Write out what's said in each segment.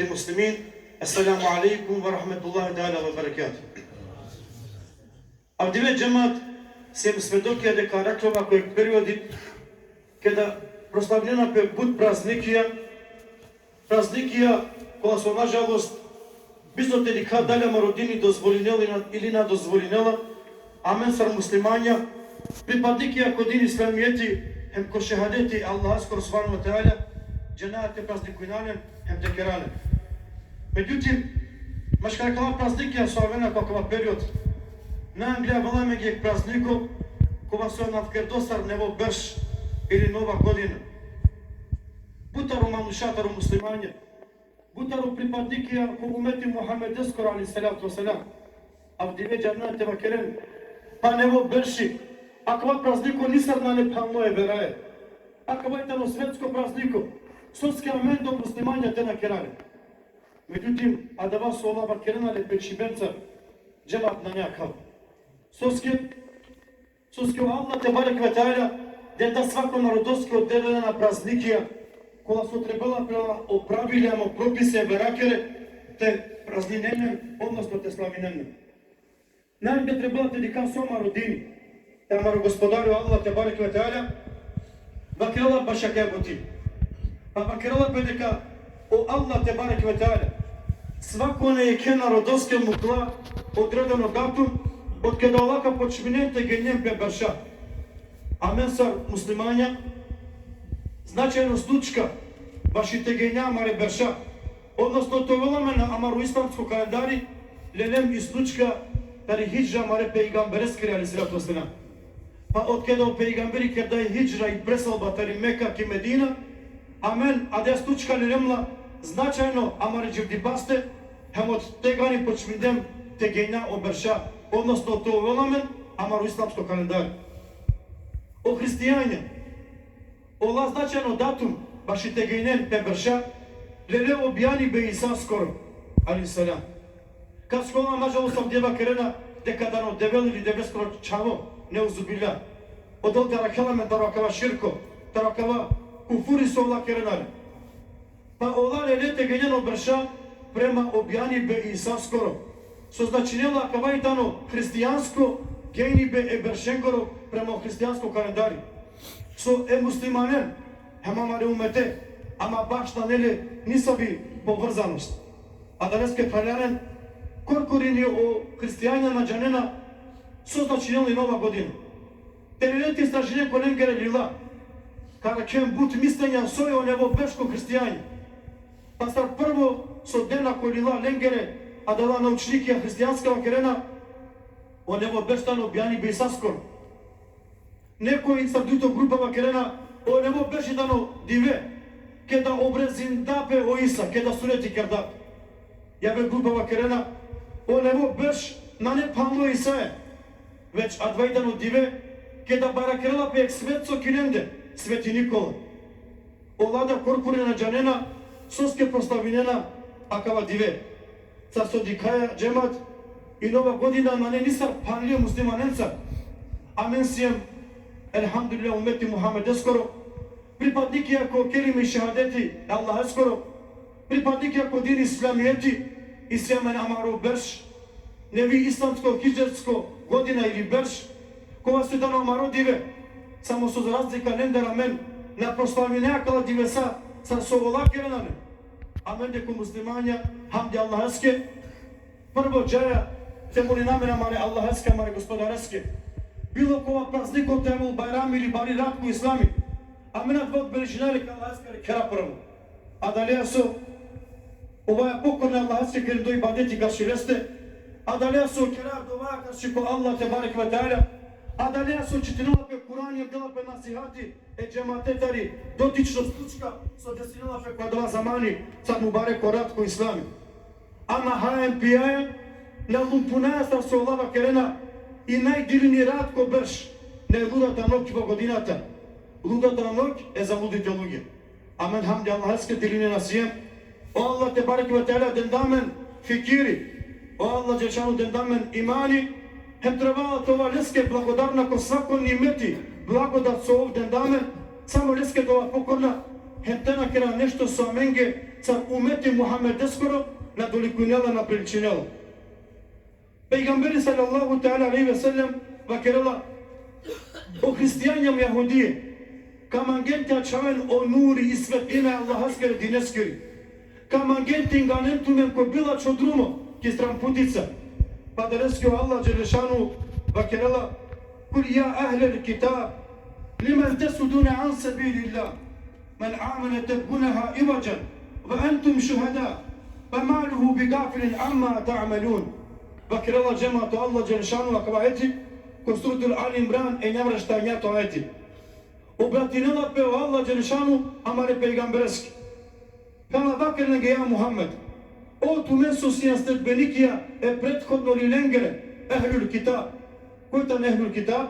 المسلمين السلام عليكم ورحمة الله تعالى وبركاته. Avdive džemat sem svedokia дека раклова кој периоди када прославljena пе буд празникија која со нажалост бизо дека далема родини дозволинела или не дозволинела, амен сар муслимања припадникија кодин исламијети хем ко шехадети Аллах скоро сварно тајаля дженаате празникујнален хем текерален. Međutim, maškarkava praznikija su avena kakva period. Na Anglija volame gdje prazniko kova su na vkerdosar nevo berš ili nova godina. Butaru manušataru muslimanje, butaru pripadnikija ko umeti Muhammed Eskor ali salatu wasalam. A vdive džanate vakeren, pa nevo berši, akva prazniko nisar na nepalno je beraje. Akva je tano svetsko prazniko, sotske amendo muslimanja te nakerane. Međutim, a da vas ova vakerenale pečibenca džemat na njakav. Soske Allah te barek ve ta'ala, da svako narodoske oddelena praznikija, koja su trebala prema opraviljamo propise verakere, te prazninenjem, odnosno te slavinenjem. Najme trebala te dika soma rodini, te amaro gospodaru Allah te barek ve ta'ala, vakerala bašak eboti. Pa vakerala pedeka o Allah te barek ve ta'ala, svako ne je kena rodoskel mukla odredeno datum od kada ovaka počminente genjem pe barša. Amen sar muslimanja, značajno slučka vaši te genja mare barša, odnosno to volame na amaru islamsko kalendari, lelem i slučka tari hijđa mare pejgambereskri ali sratu wasalam. Pa od kada o pejgamberi kada je hijđa i presalba tari Meka ki Medina, amen, a da je slučka lelemla značajno amare dživdi baste, hem od tegani počmindem te genja o berša, odnosno to volamen amaru islamsko kalendari. O hristijanja, ola značajno datum baši te genjen pe berša, lele objani be Isa skoro, ali salam. Kad skola nažalost sam djeva kerena, dekadano devel ili deveskoro čavo, ne uzubilja. Odol tarakala tarakava širko, tarakava kufuri su ola kerenale. Pa ola lele te genjen o berša, prema objani be Isa skoro. So značinjela kavajtano hristijansko gejni be e beršengoro prema hristijansko kalendari. So muslimanen, hemamare umete, ama baš na nele nisa bi povrzanost. A daneske praljanen, korkorini o hristijanja na džanena, so značinjeli nova godina. Terileti stražinje kolengere lila, kada kem but mistenja soje o nevo beško hristijanje. Pa star prvo so dena kolila lengere, a dala naučnikija hristijanska vakerena, o nevo beštano objani be Isa skoro. Neko in sarduto grupa vakerena, o nevo bešidano dive, keda obrezin dape o Isa, keda sureti kerdak. Jabe grupa vakerena, o nevo beš na ne palno Isae, već advajdano dive, keda barakerela pe ek svetco kirende, sveti Nikola. Olada korkurena džanena, soske proslavinena, akava dive. Car so dikaja džemat i nova godina na ne nisar panlije muslimanenca. Amen sijem, elhamdulillah umeti Muhammed eskoro, pripadniki ako kelime i šehadeti Allah eskoro, pripadniki ako din islamijeti i sjemen amaro berš, nevi islamsko hijđarsko godina ili berš, kova su dano amaro dive, samo su za razlika nendera men, na proslavi nejakala dive sa so volake renane. Amen deko muslimanja, hamdi Allah eske, prvo džaja, temuli namena mare Allah eske, mare gospodar eske. Bilo kova prazniko temul bajram ili bari ratku islami. Amena dvod beližinari ka Allah eske kera prvo. A dalje su, ovaja pokorne Allah eske kere do ibadeti ga šireste, a dalje su kera dovaja kaši ko Allah te barek ve ta'ala, a dalje su čitinula pe Kur'an i dela pe nasihati, e džematetari, dotično slučka, so desinila pe kva zamani, sad mu bare korat ko islami. Ama hajem pijajem, na lumpunaja sta se olava kerena i najdilini rad ko brš, ne ludata noć po godinata. Ludata noć e za ludite luge. Amen hamdi Allah eske dilini nasijem. O Allah te barek ve ta'ala dendamen fikiri. O Allah dželšanu dendamen imani. Hem trebala tova leske blagodarna ko svako nimeti blagodat su ovden dame, samo leske tova pokorna, hem tena kera nešto su amenge, цар умети Мухаммед скоро на доликунела на приличинела. Пейгамбери салаллаху та'ala алейхи ва салlam вакерала o hristijanjam Jahudije, kamangenti açaven o nuri i svetlina Allahhaskere dineskeri, kamangenti inganentumen ko bila čodrumo, ki stramputica, pa da reskio Allah Đelešanu vakerala, kul ja ahlel kitab, liman tesudune an sabilillah, man amene tebguneha ivađan, va entum šuhada, pa maluhu bi gafilin amma ta'amelun. Vakerala džematu Allah Đelešanu vakavajeti, Construtul Ali Imran e neamră ștainiatul aeti. Obratinela pe Allah Đelešanu amare pejgambereski. Kana vakar nengeja Muhammed. O tu meso si sledbenikija e prethodno li lengere ehlul kitab. Kojtan ehlul kitab?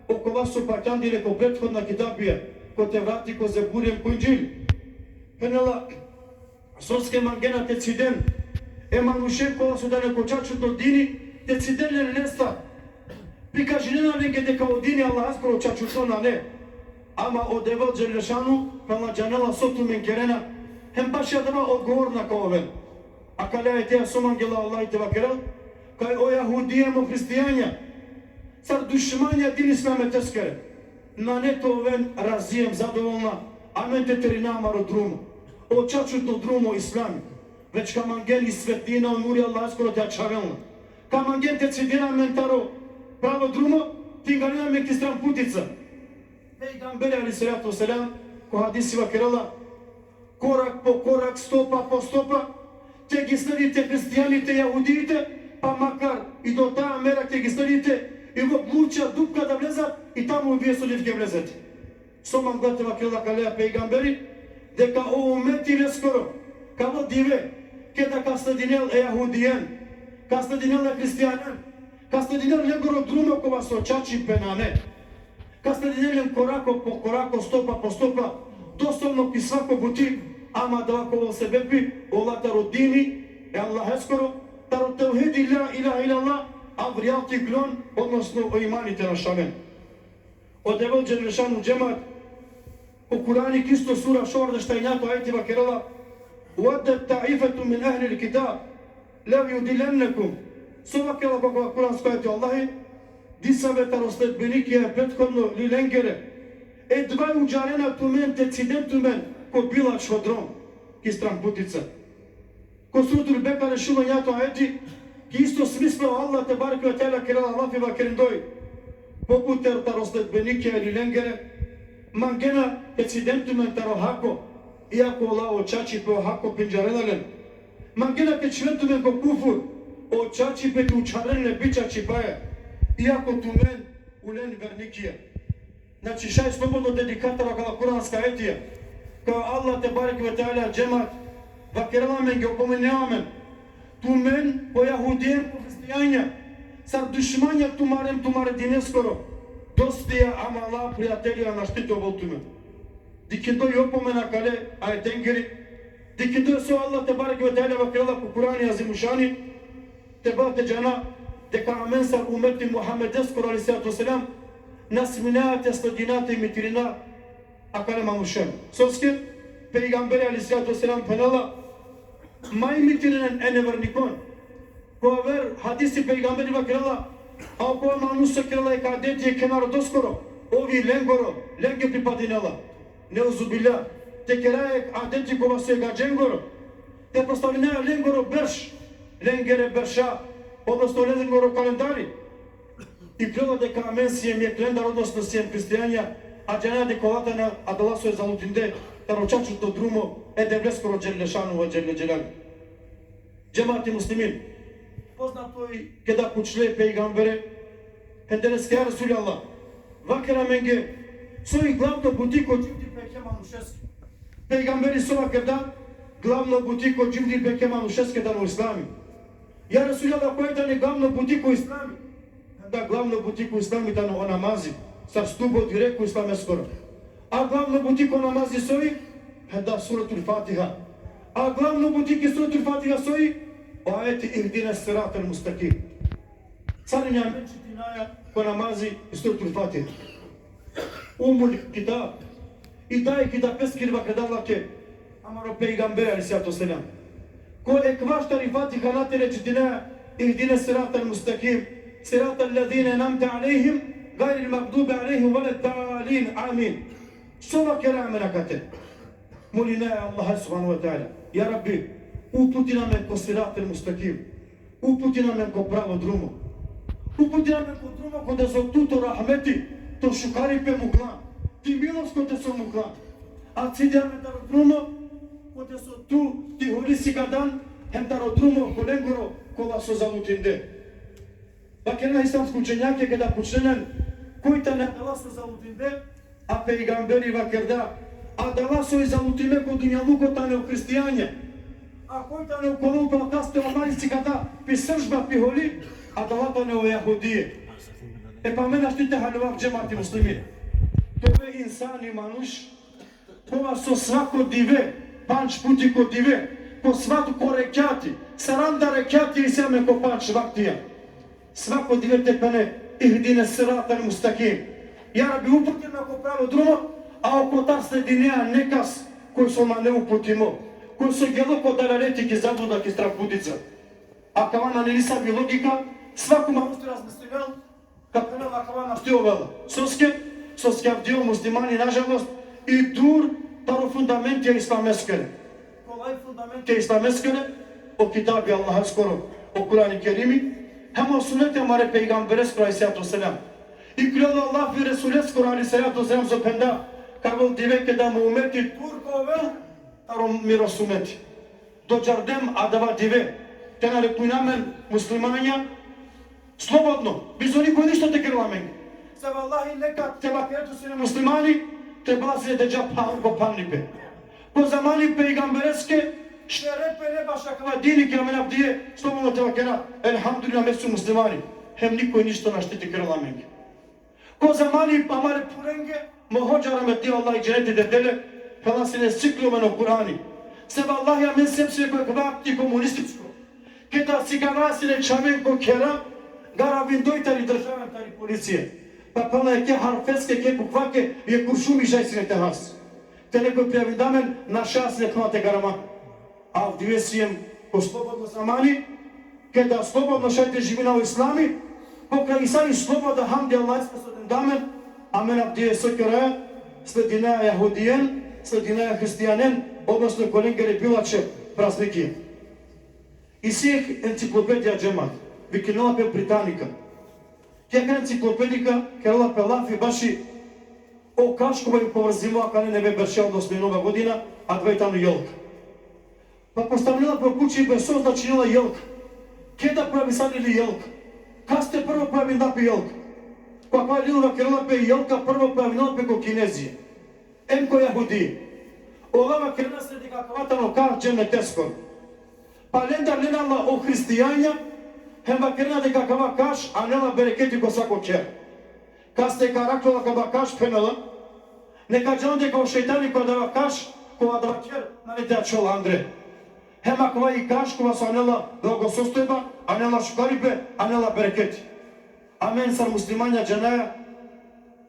Oko vas su partjandile ko prethodna kitabija. Ko te vrati ko zeburijem ko inđili. Penela soske mangena te ciden. E manušen kola su da ne kočaču do dini te ciden ne nesta. Prikažinena neke дека одини Аллах скоро чачутона не. Ама од Евел Đelešanu према джанела соту менкерена хем баш ја дава одговор на ковен. А каля е теја сомангела Аллах и те вакерел, кај о јахудија мо христијања, цар душмања дин исламе тескере. На нето овен разием задоволна, а мен те теринамаро друмо. О чачутно друмо ислами. Веќе каманген и светлина онури Аллах скоро те ачавелна. Каманген те цидина ментаро pravo drumo, tingalina me kistran putica. Peygamberi aleyhissalatu vesselam, ko hadisi vakerala, korak po korak, stopa po stopa, te gi sledite hristijanite, jahudite, pa makar i do ta mera te gi sledite, i go pluća dupka da vlezat, i tamo u vjesolitke vlezati. Soman glate vakerala kalea peygamberi, deka o umeti neskoro, kao dive, keda ka sledinel e jahudijen, ka sledinel e hristijanen, Ca să dinel legoro drumo ko vas očači penane. Ca să dinel korako po korako, stopa po stopa, doslovno ki svako buti, ama da ako se bepi, ola tarodini, e Allah eskoro, taro tevhidi la ilaha illallah, a vrijati glon, odnosno o imanite na šamen. Od Evol Đelešanu džemat, u Kurani kisto sura šor štajnjato ajti vakerala, uaddet ta'ifetu min ahli l-kitab, lev yudilennekum, Sova kela baba Kur'an skajati Allahi, disaveta rosledbenikija prethodno li lengere, e dvaju džarena tumen te cidentumen ko bila švadron, ki stran putica. Ko sudur bekare šuman jato ajeti, ki isto smislao Allah te barek ve tela kirala lafi va kirindoj, poput ta rosledbenikija li lengere, mangena te cidentumen taro hako, iako Allah očači po hako pinđarenalen, mangena te čventumen ko kufur, o čači pe tu čarene bičači paje, iako tu men ulen vernikije. Znači šaj slobodno dedikatava kala kuranska etija, kao Allah te barek ve ta'ala džemat, vakerala men ge opomenjamen, tu men po jahudijem po hristijanja, sar dušmanja tumare dineskoro, dostija ama Allah prijatelja na štito voltume. Dikindo i opomena kale ajetengeri, dikindo so Allah te barek ve ta'ala vakerala po Kurani azimušani, Tebate džana, deka amensar umeti Muhammed eskoro aleyhissalatu vesselam, nasminate, sladinate i mitirina, akale mamuşen. Soske, Peygamberi aleyhissalatu vesselam penala, may mitirinen enevernikon, ko ver hadisi Peygamberi vakirala, a ko manusa kirala e kadetiye kenaro doskoro, ovi lengoro, lenge pripadinala. Neuzubillah, te kerajek adeti ko vasu e gađengoro, te postavlinaja lengoro berš, lengere berša, odnosno lengoro kalendari. I prela deka amen sijem je kalendar, odnosno sijem hristiјanja, a džana dekolata na adalaso je zalutinde, taročačuto drumo, devleskoro Đelešanu va Đelle Đelali. Džemati muslimin, poznato i kada kućle peygambere, hendereske ja Rasuli Allah, vakera menge, svoji glavno butiko dživdi pekemanu šeski. Peygamberi sova kada, glavno butiko dživdi pekemanu šeske dan u islami. Ja Rasuli Allah koje dan je glavno butiko islami, da glavno butiko islami dan o namazi, sa stubo direku islame skoro. A glavno butiko namazi soji, da suratul Fatiha. A glavno butiki suratul Fatiha soji, o ajeti ihdina siratal mustaqim. Carinja menčitinaja ko namazi i suratul Fatiha. Umul kitab. I daj ki da peskirva kad Allah ke Amaro Peygamber Aleyhisselatü Vesselam. Ko ekvaş tarifati kanatele cidina ihdine sıratel mustakim sıratel lezine namte aleyhim gayril mağdubi aleyhim veleddalin amin. Sova keramena katel. Molina Allah subhanahu wa ta'ala. Ya Rabbi, uputi nam ko sıratel mustakim. Uputi nam ko pravo drumo. Uputi nam ko drumo ko da so tuto rahmeti, to šukari pe mukla. Ti milost ko te so mukla. A cidjame taro drumo, ko te so tu, ti holisi kadan, hem taro drumo, ko lengoro, kola so zalutinde. Bakena islamsku učenjake kada počnenen, koji ta ne dala so zalutinde, a peygamberi vakerda, a dala so i zalutime ko dunjaluko tane u hristijanje. A koji ta ne u kolonku akaste o marici kada pi sržba pi holi, a dala tane o jahudije. E pa mena štite halivak džemati muslimin. Tove insani manuš, това со свако диве, панч пути ко диве, по свако ко рекјати, саранда рекјати и семе ко панч вактија. Свако диве те пене ихдине сирата мустаким. Ја раби упутиме ко право друго, а око тар следи неа некас кој со ма не упутимо, кој со гело ко даларети ки заблуда ки страпудица. А кавана не ниса би логика, свако ма усти размисливел, капенела кавана штиовела. Соске авдио муслимани, нажалост, и дур таро фундаментия исламескене. Колай фундаментия исламескене, о китаби Аллаха скоро, о Кур'ан-ı Kerim'i, hem o sünnet emare Peygamber skoro aleyhissalatu vesselam. I krelo Allah vi Resulü skoro aleyhissalatu vesselam so penda, kako diveke da mu umeti turko ovel, taro miro sunneti. Do džardem adava dive, te narekujnamen muslimanja, slobodno, bez oniko ništa te krelamen. Se vallahi nekad te baketu sine muslimani, te bazı de caphan kopanlipe. Po zamani peygambereske şerepe ne başakla dini kiramena diye slobodno tevakera elhamdülillah mesu muslimani. Hem niko ništa na štiti krelamen. Po zamani amare purenge mohođa rahmeti Allah i dženeti dedele pelasine ciklomeno Kur'ani. Se vallahi ja men sepsije koje kvakti komunističko. Kada sigarasine čavenko kera garavin dojtari državan tari policije. Pa pala je ke harfeske, ke bukvake, je kuršumi žajsine te has. Te neko prijavidamen na šasne knate garama. A v divesijem, ko slobodno zamani, kada slobodno šajte živina u islami, pokraj i sami sloboda hamdi Allah ispasodem damen, a men abdije sokera, sledinaja jahudijen, sledinaja hristijanen, odnosno kolengere bilače prazniki. I svih enciklopedija džemat, vikinala pe Britanika. Тяга енциклопедика, керала пелафи баши о кашкова и поврзимо, ака не бе бершел до сменова година, а двајтану јелка. Па поставила прокучи бе со значинила јелка. Ке да прави садили јелка? Касте прво прави напи јелка? Каква лилова керала бе јелка прво прави напи ко кинезија? Емко јахуди. Олава керала следи какватано кар джеме тескор. Па лендар ленала о христијања, Hemba kerna de kakava kaş, anela bereketi kosako ker. Kaste karaktola kaba kaş penala, neka can de kao šeitani kodava kaş, kova da ker, nalete açol Andre. Hema kova i kaş, kova su anela blagosostojba, anela šukaribe, anela bereketi. Amen sar muslimanja džanaja,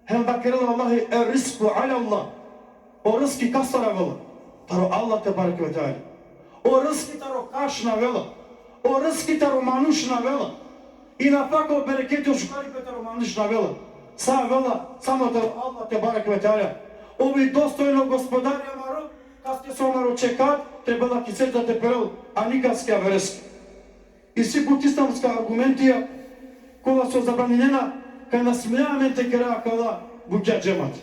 hemba kerala Allahi er rizku ala Allah. O rizki kasara vela, taro Allah te barek ve ta'ala. O rizki taro kaş na vela. O rizki taro manuš navela. I na fako bereketi o šukaripe taro manuš navela. Sa vela, samo taro Allah te barek ve ta'ala. Ovi dostojno gospodarja maro, kaske so maro čekat, trebala kicer da te perel, a nikaske avereske. I svi put islamska argumentija, kola so zabranjena, kaj nasmijamente kera kala bukja džemat.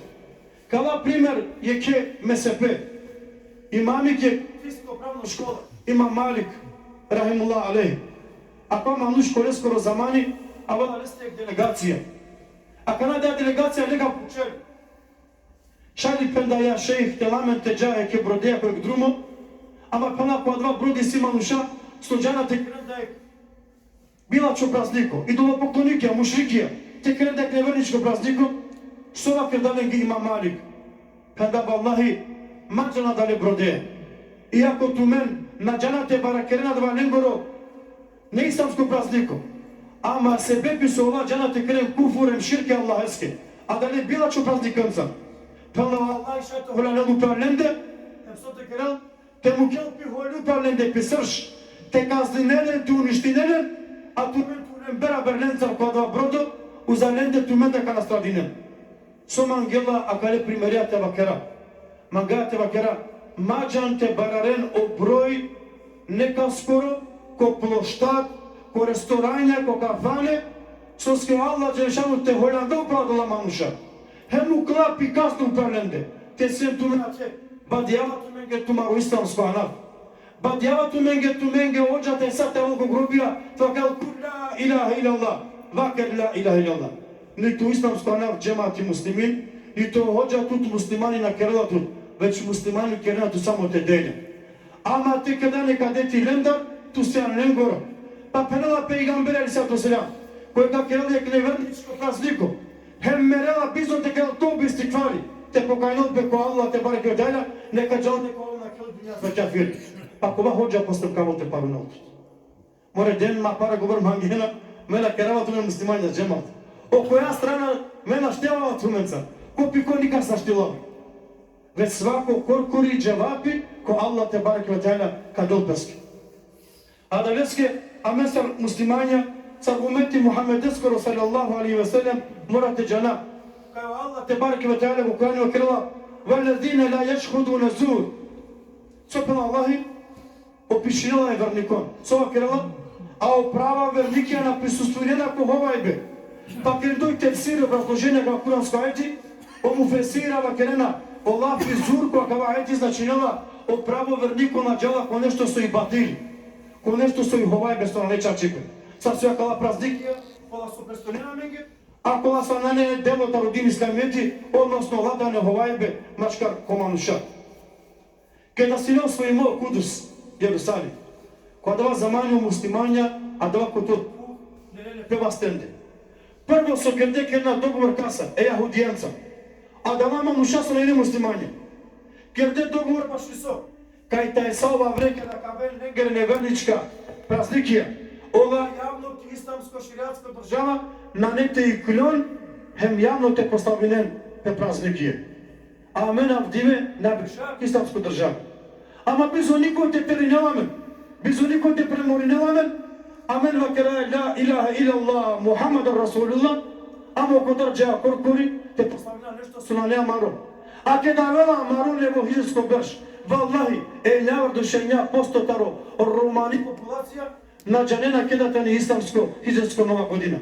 Kala primer je ke MSP. Imamik je fisko pravno škola. Imam Malik, rahimullah alejhi. A pa manuš kole skoro zamani, a voda lestek delegacija. A kada da delegacija neka pučeli. Šali penda ja šejih te lamente džaje ke brodeja kojeg drumo, ama pana po dva brodi si manuša, slođana te krenda je bilačo prazniku, idolo poklonikija, mušrikija, te krenda je neverničko prazniku, sova krdalengi ima Malik. Penda vallahi, mađana dale brodeja. Iako tu men na džanate barakerena dva nengoro ne islamsko prazniku, ama se bebi su ova džanate krem kufurem širke Allaheske, a da ne bilačo praznikanca. Pela Allah i šajto hula nelu pravlende, hem sote kerel, те му келпи хойлупален де писърш, те казлинелен, ту уништинелен, а тумен бера берленцар кодва бродо, узаленде тумен да канастрадинен. Сом ангела акале примерия те вакера. Мага те вакера, маджан те барарен оброй, нека скоро, ко площад, ко ресторања, ко кафане, со ske Allah Đelešanu te Hollanda upadala manuša. Hemu klapi kasnu perlende. Te sem tu menace, badjava tu menge tu maru islamsko anaf. Badjava tu menge ođa te sate ovog grobija, fakal kur la ilaha illallah. Vakar la ilaha illallah. Ni tu islamsko anaf džemati muslimin, ni to hođa tut muslimani na kerala tut, već muslimani kerala tu samo te delja. Ama te kada nekade ti lendar, tu se anen goro. Pa penala pejgamber alaihissalatu wassalam, kojega kerala je kleverničko prazliko, hem merela bizo te kerala to bi istikvari, te pokajnot beko Allah te bareke ve teala, neka džalde ko Allah na kerala dunja za kafir. Pa kova hođa postupkavo te paru naučit. More den ma para govor mangena, mena kerala tu me muslimani na džemat. O koja strana mena štjelava tu menca, ko piko nikad sa štjelava. Već svako korkuri dževapi, ko Allah te bareke ve teala kadol peske. A da veske, a mesar muslimanja, s argumenti Muhammedeskoro sallallahu alaihi ve sellem, morate džana. Kao Allah te bareke ve teala u Kur'anu krila, وَالَّذِينَ لَا يَشْهُدُونَ زُورِ. Sopena Allahi, opišinila je vernikon. Sova krila, a oprava vernikija na prisustujena ko hovajbe. Pa kredoj tefsir obrazloženja kao kuransko ajti, o mu fesirava kerena, Allah frizur koja kava ajti značinjava, opravo vernikon na džela ko nešto su i batili. Ko nešto su i hovajbe sto na leća čipe. Sad su jakala praznikija, kola su prestonjena menge, a kola su na ne delota rodini islameti, odnosno ladane hovajbe, maškar komanuša. Kada si neo svoj mo Kudus, Jerusalim, kada vas zamanju muslimanja, a da ovako to ne peva stende. Prvo su kerde kerna dogovor kasa, jahudijanca, a da vama muša su na ine muslimanje. Kerde dogovor baš viso, kaj ta je salva vreke da kaven neger nevernička praznikija, ova javno islamsko širiatska država nanete i kljon, hem javno te postavinen pe praznikije. A men avdive na bešak islamsko država. Ama biz o niko te perinelamen, biz o niko te premorinelamen, amen vakera la ilaha illallah Muhammadan Rasulullah, amo kodar dža korkuri te postavina nešto su na ne amaro. A kada vela amaro nebo hizirsko brš, vallahi, ljavar dušenja postotaro romani populacija, na džanena kedate ni islamsko hizirsko nova godina.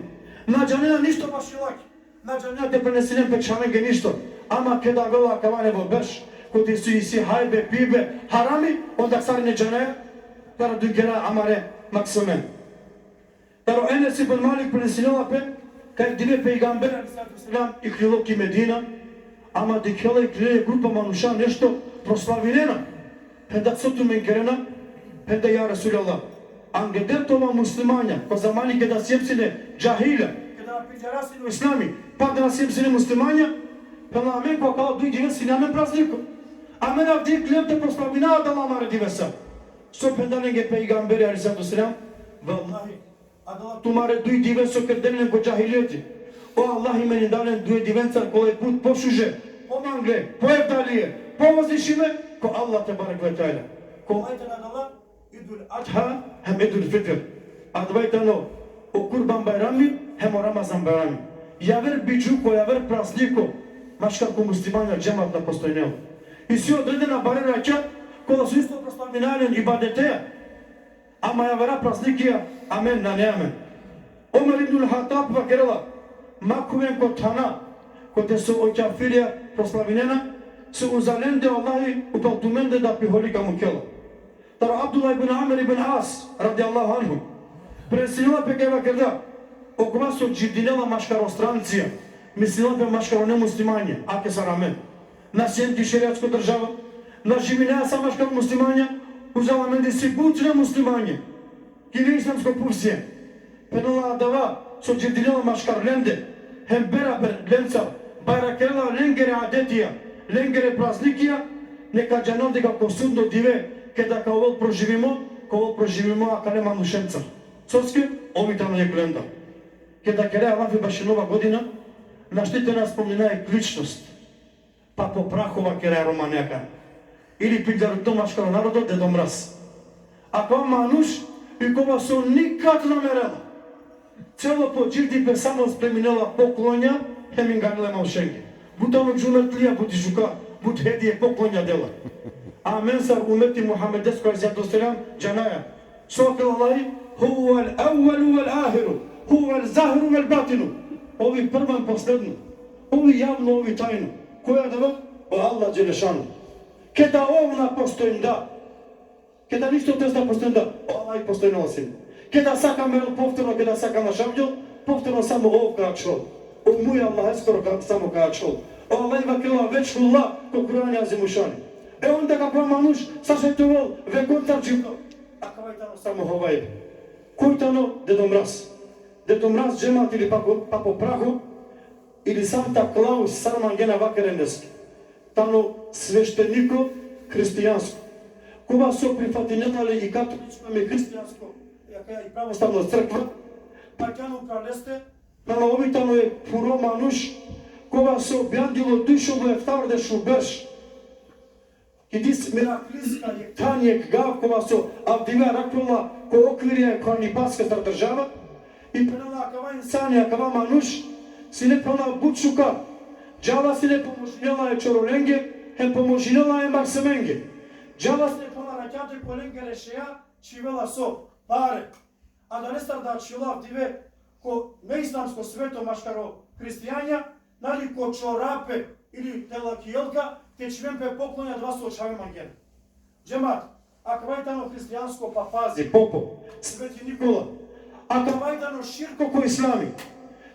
Na džanena ništo baš ilaki, na džanena te prenesinem pečanenge ništo, ama kada vela kava nebo brš, kod su isi hajbe, pibe, harami, onda sarine džaneja, taro dugera amare maksumen. Taro Enes ibn Malik prenesinela pe, kaj dive pejgamber alaihissalam ikrilo ki Medina, ama dikjela ikrilo grupa manuşa nešto proslavinena. Penda sotu menkerena, penda ja Resulallah. Angeder toma muslimanja, ko zamani kada sjepsine džahile, kada piđarasine u islami, pa da sjepsine muslimanja, penda amen ko kao duj dive sine amen prazniku. Amen avdi klijente proslavina adala mare divesa. So penda nenge peygamberi alaihissalam, vallahi, adala tumare duj dive so kerdenen ko džahilijeti. O Allah meni dalen duj divencar kolej put pošuže, pomangle, poevdalije, povozišime, ko Allah te barek ve teala. Ko ajta nadala, idul adha, hem idul fitr. Advajtano o kurban bayrami, hem o Ramazan bayrami. Javer biđu ko javer prasniko, maškar ko muslimanja džemat na postojneo. I si odredena barera čak, koda su isto proslavinalen ibadeteja. Ama javera prasnikija, amen na ne amen. Omer ibnul Hatab vakerela, makuven ko tana, ko te su o kafirija proslavinena, se uzalende Allahi upaltumende da piholika mu kjela. Taro Abdullah ibn Amr ibn As, radijallahu anhu, presinila pe keva kerda, okova su džidinela maškaro strancija, mislila pe maškaro nemuslimanje, ake saramen. Na sjenti šeriatsko država, na živinea sa maškaro muslimanja, uzala men distribuciju muslimanje, kili islamsko pulsije. Penala adava, so džidinela maškar lende, hem beraber lenca, bayrakela lengere adetija, lengere praznikija, neka džanavde ga posudno dive, kada kao ovo proživimo, a kada nema nušenca. Soske, ovi tamo je glenda. Kada kere Allahi baš je nova godina, naštite nas spomina je kličnost. Pa po prahova kere romanjaka. ili piđaru maškalo narodo de domraz. A kao manuš, i kova su nikad namerela. Celo po dživdi samo spreminela poklonja, heminganile maušenke. Bud onog žumetlija, budi žuka, bud hedije poklonja dela. Amen sar umeti Muhammedesko aleyhisselam canaya. Sokal Allahi, huvel evvelu vel ahiru, huvel zahru vel batinu. Ovi prvan poslednu, ovi javno, ovi tajnu. Koja dava? O Allah Đelešanu. Kada ovna postojim da, kada ništa te zna postojim da, Allah postojim osim. Kada sakam el povtorno, kada sakam na šavlju, povtorno samo ov kao čol. O muj Allah eskoro samo kao čol. O Allah ima krila već Allah, ko Kur'an azimušani. Onda kako manuš sašetoval ve kontar dživno. A kavaj tano samo hovaj. Koji tano Dedo Mraz? Dedo Mraz džemat ili papo prahu, ili Santa Claus sarmangena vakerendeski. Tano svešteniko hristijansko. Kova su prifatinjali i katoličkom i hristijansko, i pravostavno crkva, pa tano praleste, tano ovi tano je puro manuš, kova su objandilo dušovo je vtarde šuberš. Kidis mirakliska je tanjeg gavkova su avdiva rakvila ko okvirje koja ni paska star država i penala kava insanja, kava manuš, si ne pona bučuka, džava si ne pomožinjala je čorolenge, hem pomožinjala je maksemenge. Džava si ne pona rađate kolenge rešeja, čivela so pare. A da ne star da čila avdive ko neislamsko sveto maškaro hristijanja, nali ko čorape ili telakijelka, te čvempe poklonja dva su očave mangena. Džemat, ako vajtano hristijansko pa pazi, popo, sveti Nikola, ako vajtano širko ko islami,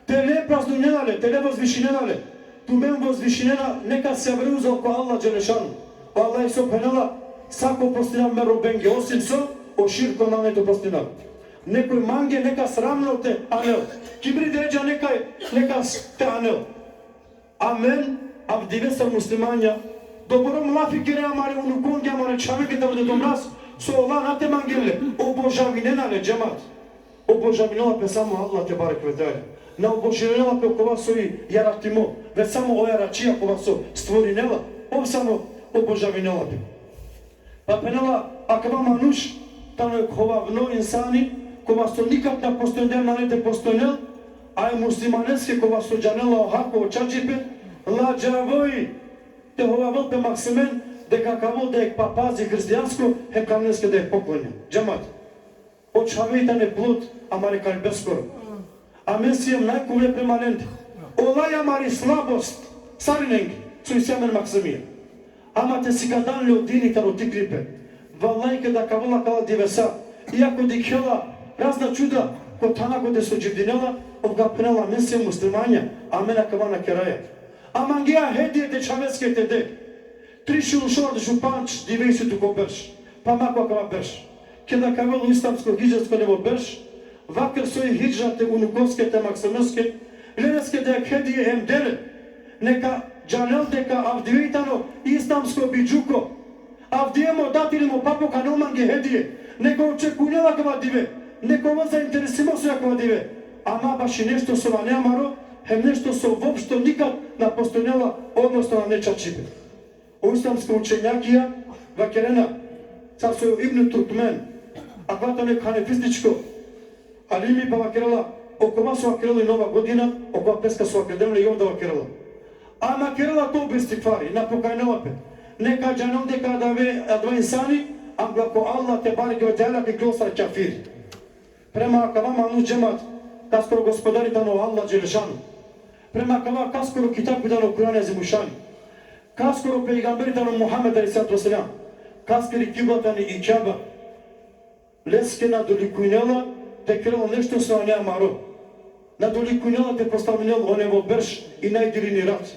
te ne praznunjenale, te ne vozvišinjenale, tu men vozvišinjena neka se vruzal ko Allah Đelešanu. Pa Allah je so penela, sako prostinam mero benge, osim so, o širko nam neto prostinam. Nekoj mange neka sramno te anel, kibri deđa neka te anel. Amen, avdivesar muslimanja, Добро млафи гире амари унуконги амари чавеки да бъде домраз, со Allah на те мангеле, обожавиненале джемат. Обожавинела пе само Allah те барек ветаре. На обожавинела пе кова сои јаратимо, ве само ојарачија кова со створинела, ов само обожавинела пе. Па пенела, акава мануш, тано е кова вно инсани, кова со никак на постојнел на нете постојнел, а е муслиманески кова со джанела охако очаджипе, ладжавои, те хова вълпе Максимен, дека кавол да е папази христијанско, хем камненске да е поклоня. Джамат. Очавејта не плод, амари кај бескоро. А мен си ем најкувле преманент. Олај амари слабост, сариненги, цуј семен Максимија. Ама те си кадан ли одини таро ти крипе. Валајке да кавола кала дивеса. Иако дикхела разна чуда, ко танако де со дживдинела, овга пенела мен си ем муслимања, а мена кавана кераја. Амангија хедие де чавеске те де. Триши ушор де жупанч дивејси туко берш. Па мако кава берш. Ке да кавело исламско хиджаско нево берш. Вакер сој хиджате унуковске те максимовске. Ленеске де хедие ем деле. Нека джанел дека авдијитано исламско биджуко. Авдијемо датилимо папо канелманге хедие. Нека очекунела кава диве. Нека ово заинтересимо со јакова диве. Ама баш и нешто со ванеамаро, хем нешто со вопшто никад на постојнела, односно на нечачипе. O islamska učenjakija vakerena, sad su Ibn Turkmen, a hvatane hanefističko, ali mi pa vakerala, oko vas su vakerali Nova godina, oko peska su vakerali i onda vakerala. A vakerala to bez tikvari, na pokajnelape. Neka džanom deka da ve dva insani, amglako Allah te barek ve teala ki klosar kafiri. Prema akavama anu džemat, kaskoro gospodari tano Allah Đelešanu. Prema akava kaskoro kitabu dano Kur'an azimušani. Kaskoro peygamberi tano Muhammed aleyhissalatu vesselam. Kaskeri kiblatani i Kaaba. Leske na dolikujnela te krelo nešto se on amaro. Na dolikujnela te postavljel onevo brš i najdilini rat.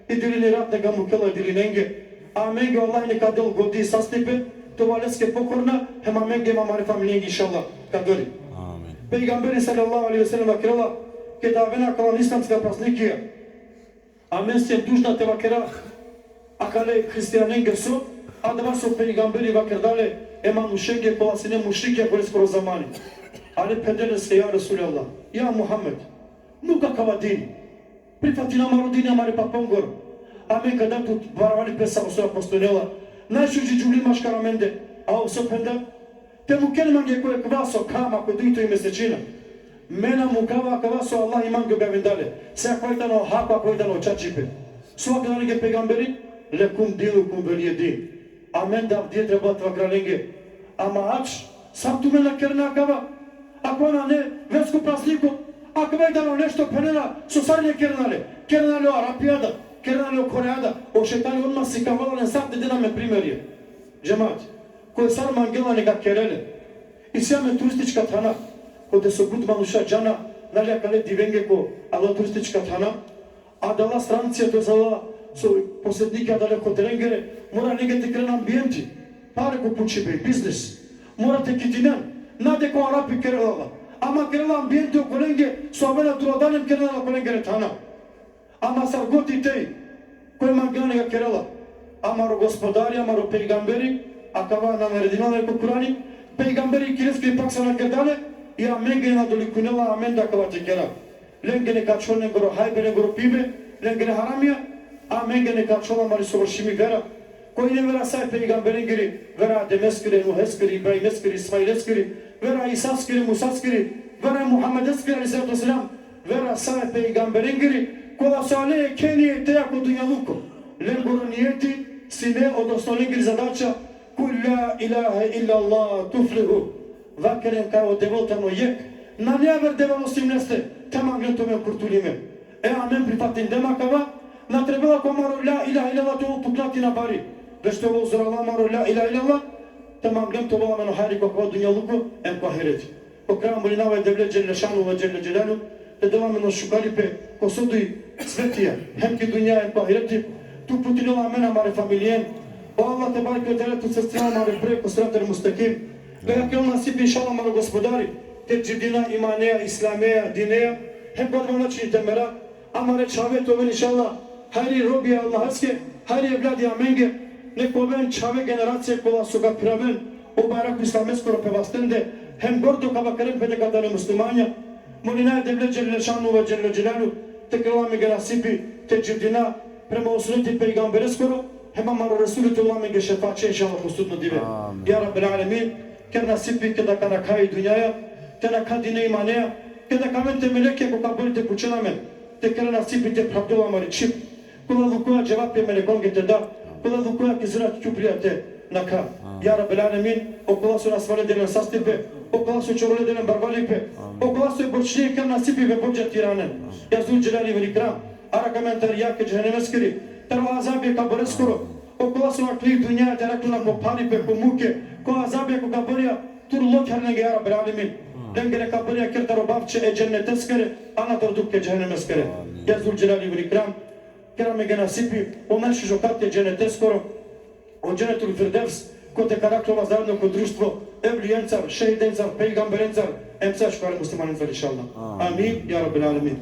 I dilini rat neka mu kela dilinenge. A menge Allah neka del godi sastipe. Това леске покорна, хема менге ма мари фамилијенги иншаллах, кадори. Пейгамбери салаллаху алейхи ве селем акрела, ке да вена кала исламска празникија. А мен се дужна те вакера, акале христијаненге со, а да со пейгамбери вакердале, ема мушенге кола се не мушрикија коли скоро замани. Але педеле се ја Расулаллах, ја Мухаммед, ну какава дин, прифати намаро дин, амари папонгор. А мен када тут баравали песа во своја постојнела, najšuži džuli maškaramende, a osopenda, te mu kelmange koje kvaso kama koje duito i mesečina. Mena mu kavaso Allah iman göbevindale. Se koydano haka koydano çaçipe. Suak lanige peygamberi, lekum dinukum veliye din. Amen da diye trebat vakralenge. Ama aç, saptu mena kerna kava. Ako ona ne, vesku prasniku, ako vejdano nešto penela, susarnje kernale o Arapijada, kernale o Koreada, o šetani odmah si kavalane sad da nam primjerje. Džemat, koje sad mangelane ga kerele. I sjame turistička tana, kod su Budmanuša džana, naljaka divenge ko ala turistička tana, a dala strancija to zala su posljednika daleko terengere, mora negete kren ambijenti, pare ko pučibe, biznis, morate kitinan, nade ko Arapi kerelala, ama kerela ambijenti o kolenge, su avela duradanem kerelala kolengere tana, ama sargoti tej, koje mangelane ga kerela, amaro gospodari, amaro peygamberi, akava na naredinale ko Kurani, peygamberi kireski paksana gerdane, i amenge na dolikunela amenda kavate kera. Lengene kačone goro hajbene goro pibe, lengene haramija, amenge kačola mari sovršimi vera, koji ne vera saj pejgamberengiri, vera Demeskiri, Nuheskiri, Ibrahimeskiri, Ismaileskiri, vera Isaskiri, Musaskiri, vera Muhammedeskiri, alaihissalatu wasalam, vera saj pejgamberengiri, kola su aleje kenije tejako dunjaluko. Lengoro nijeti, sine, odnosno lengiri zadača, kul la ilaha illa Allah tuflihu. Vakeren kao devotano jek, na njever develosim neste, tamam ne tome kurtulime. Amen prifatin demakava, na trebala ko maro la ilaha illallah to puknati na bari. Već to uzrala maro la ilaha illallah, tamam ne to vala meno hariko kao dunjaluko, ko ahiret. Okram boli nave devle celle šanu ve celle celalu, te dela meno šukalipe ko sudi svetija, hem ki dunja ko ahireti, tu putinila mena mare familijen. O Allah te barke od teletu srcina mare preko srater mustakim. Veya ki on nasip inşallah mara gospodari, tecridina, imaneya, islameya, dineya, hep barman açını temera, ama reçavet oven inşallah, hayri robiye Allah haske, hayri evladi amenge, ne koven çave generacije kola suga praven, o bayrak islamesko pevastende, hem gordo kavakarem pede kadar muslimanja, molina devlet celle şanu ve celle celalu, tekrarame genasipi, tecridina, prema osuneti peygambereskoro, hem amara Resulullah menge şefaatçe inşallah mustudnu dive. Ya Rabbil alemin, ker nasipi kada kana kai dünyaya, tena kadine imanea, kada kamen meleke ko kabulite puçelamen, te ker nasipi te pravdola mari çip, kula lukuya cevap yemele gongete da, kula lukuya kizrat çupriyate naka. Ya Rabbil alemin, o kula su nasvale denen sastipe, o kula su çorole denen barbalipe, o kula su borçliye ker nasipi ve borca tiranen. Ya Zul Celali ve İkram, arakamen ter yake cehennemeskiri, ter azabe kabareskoro, o kula su akli dünya terakluna ko paripe ko muke, ko azabe ko kabarya, tur lok hernege ya Rabbil alemin. Dengere kabarya kirtaro bavçe e cenneteskere, anator dukke cehennemeskere. Ya Zul Celali ve İkram, kerame genasipi, o naši žokate dženeteskoro, o dženetul firdevs, ko te karaklova zajedno ko društvo, evlijencar, šehidencar, pejgamberencar, emcaš kare muslimanencar inšallah. Amin, ya Rabbil alemin.